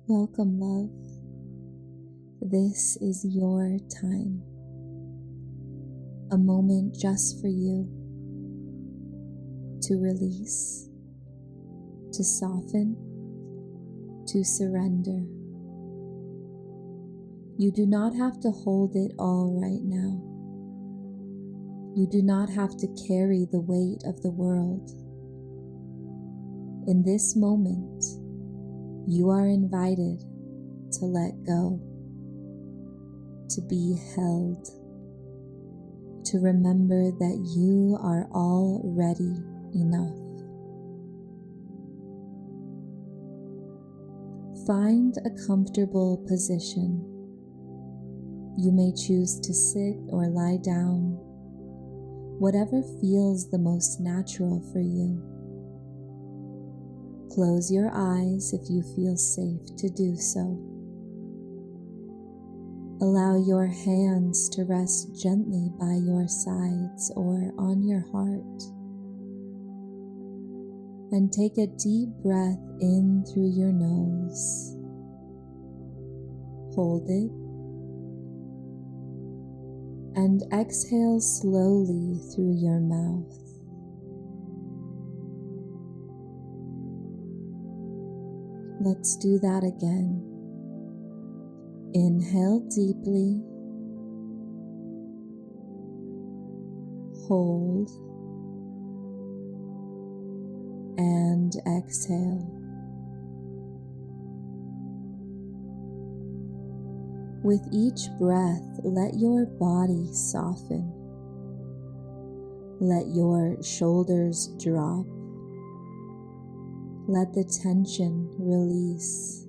Welcome, love. This is your time. A moment just for you to release, to soften, to surrender. You do not have to hold it all right now. You do not have to carry the weight of the world. In this moment, you are invited to let go, to be held, to remember that you are already enough. Find a comfortable position. You may choose to sit or lie down, whatever feels the most natural for you. Close your eyes if you feel safe to do so. Allow your hands to rest gently by your sides or on your heart. And take a deep breath in through your nose. Hold it. And exhale slowly through your mouth. Let's do that again. Inhale deeply. Hold. And exhale. With each breath, let your body soften. Let your shoulders drop. Let the tension release.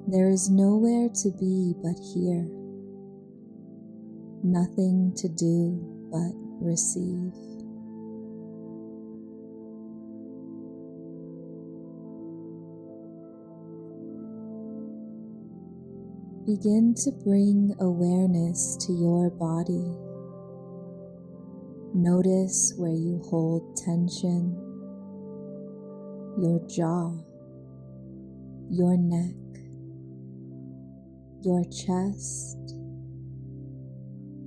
There is nowhere to be but here. Nothing to do but receive. Begin to bring awareness to your body. Notice where you hold tension, your jaw, your neck, your chest,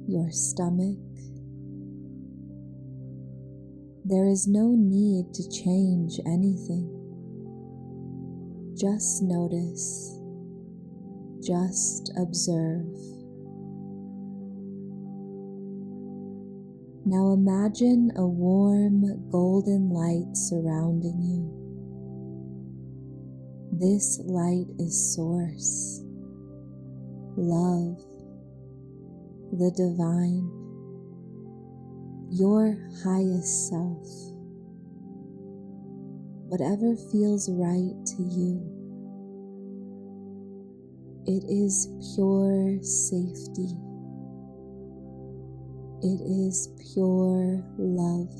your stomach. There is no need to change anything. Just notice. Just observe. Now imagine a warm golden light surrounding you. This light is Source, love, the divine, your highest self. Whatever feels right to you. It is pure safety. It is pure love.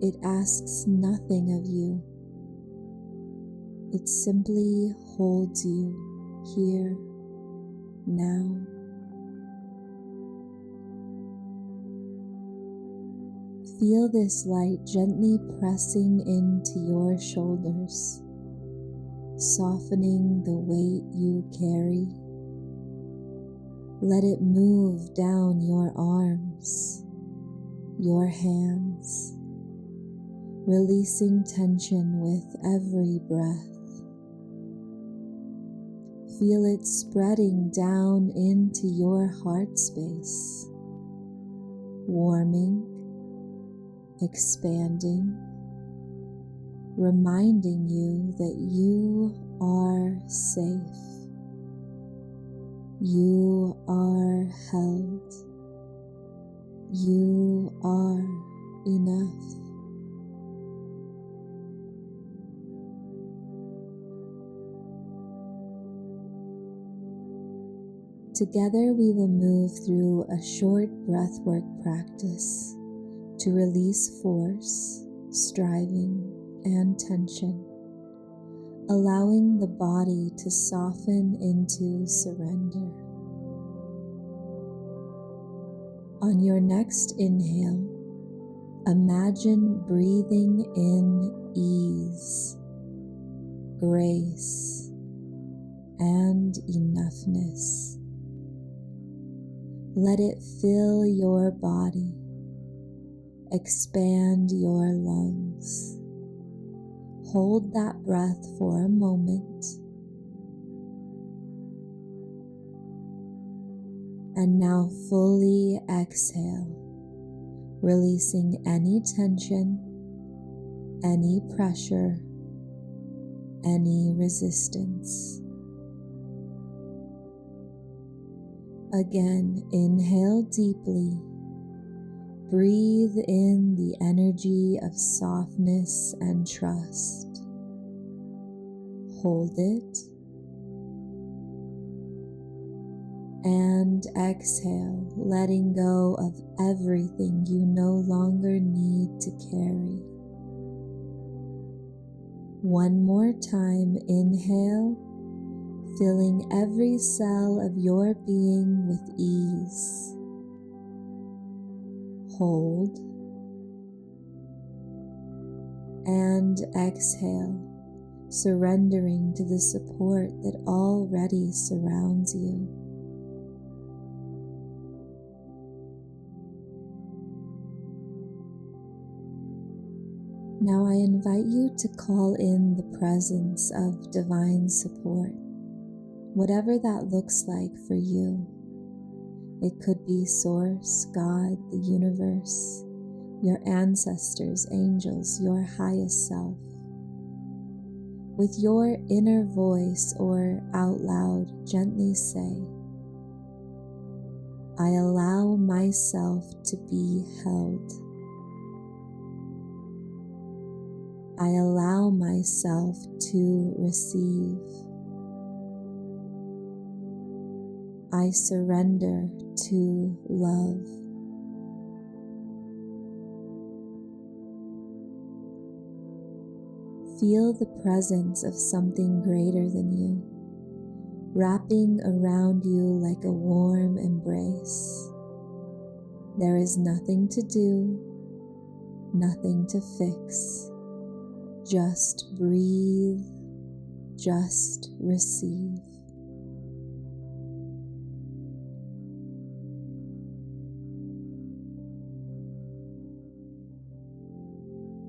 It asks nothing of you. It simply holds you here, now. Feel this light gently pressing into your shoulders, softening the weight you carry. Let it move down your arms, your hands, releasing tension with every breath. Feel it spreading down into your heart space, warming, expanding, reminding you that you are safe. You are held. You are enough. Together we will move through a short breathwork practice to release force, striving, and tension, allowing the body to soften into surrender. On your next inhale, imagine breathing in ease, grace, and enoughness. Let it fill your body, expand your lungs. Hold that breath for a moment. And now fully exhale, releasing any tension, any pressure, any resistance. Again, inhale deeply. Breathe in the energy of softness and trust. Hold it. And exhale, letting go of everything you no longer need to carry. One more time, inhale, filling every cell of your being with ease. Hold. And exhale, surrendering to the support that already surrounds you. Now I invite you to call in the presence of divine support, whatever that looks like for you. It could be Source, God, the universe, your ancestors, angels, your highest self. With your inner voice or out loud, gently say, I allow myself to be held. I allow myself to receive. I surrender to love. Feel the presence of something greater than you, wrapping around you like a warm embrace. There is nothing to do, nothing to fix. Just breathe, just receive.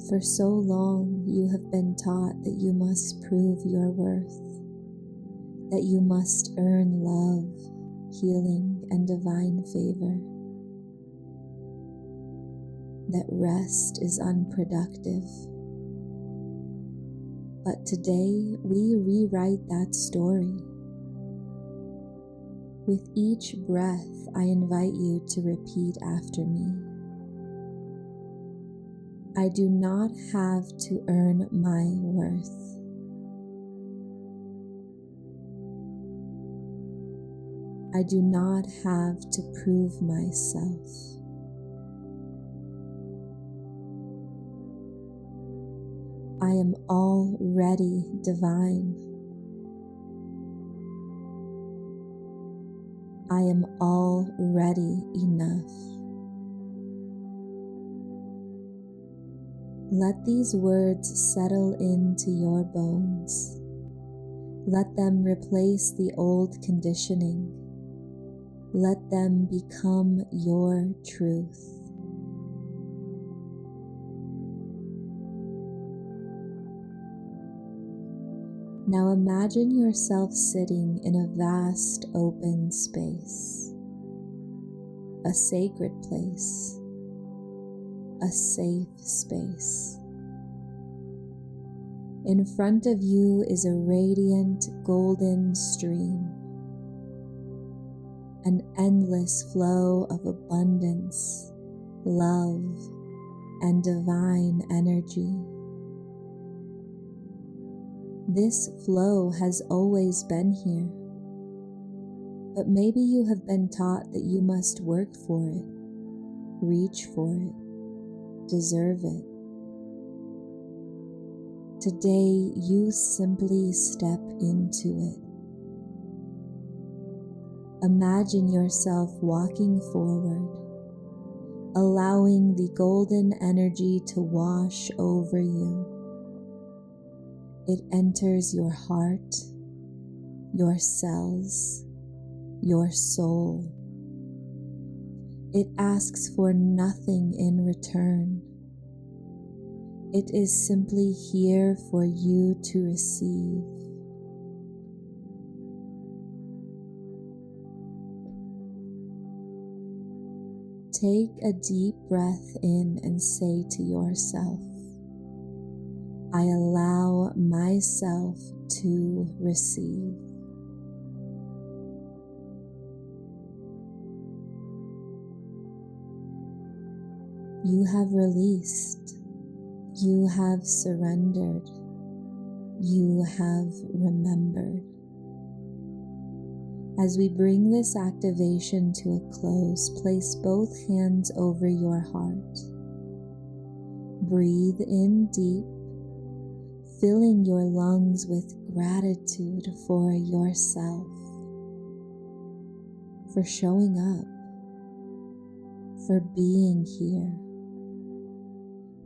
For so long, you have been taught that you must prove your worth, that you must earn love, healing, and divine favor, that rest is unproductive. But today, we rewrite that story. With each breath, I invite you to repeat after me. I do not have to earn my worth. I do not have to prove myself. I am already divine. I am already enough. Let these words settle into your bones. Let them replace the old conditioning. Let them become your truth. Now imagine yourself sitting in a vast open space, a sacred place, a safe space. In front of you is a radiant golden stream, an endless flow of abundance, love, and divine energy. This flow has always been here, but maybe you have been taught that you must work for it, reach for it, deserve it. Today, you simply step into it. Imagine yourself walking forward, allowing the golden energy to wash over you. It enters your heart, your cells, your soul. It asks for nothing in return. It is simply here for you to receive. Take a deep breath in and say to yourself, I allow myself to receive. You have released. You have surrendered. You have remembered. As we bring this activation to a close, place both hands over your heart. Breathe in deep, filling your lungs with gratitude for yourself, for showing up, for being here,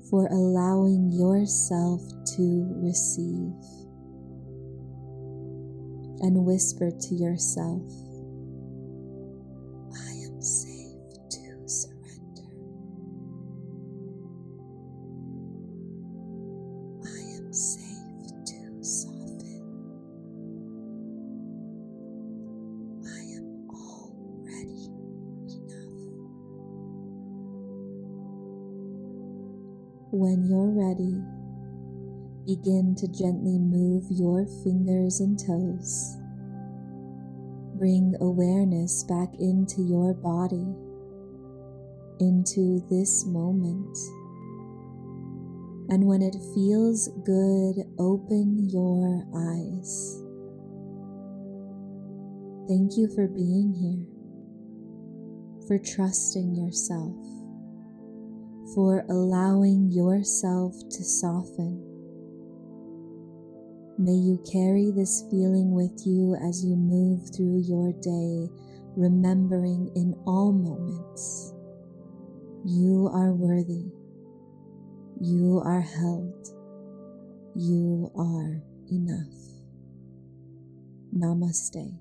for allowing yourself to receive. And whisper to yourself, I am safe to surrender. I am safe to soften. I am already enough. When you're ready, begin to gently move your fingers and toes. Bring awareness back into your body, into this moment. And when it feels good, open your eyes. Thank you for being here, for trusting yourself, for allowing yourself to soften. May you carry this feeling with you as you move through your day, remembering in all moments, you are worthy, you are held, you are enough. Namaste.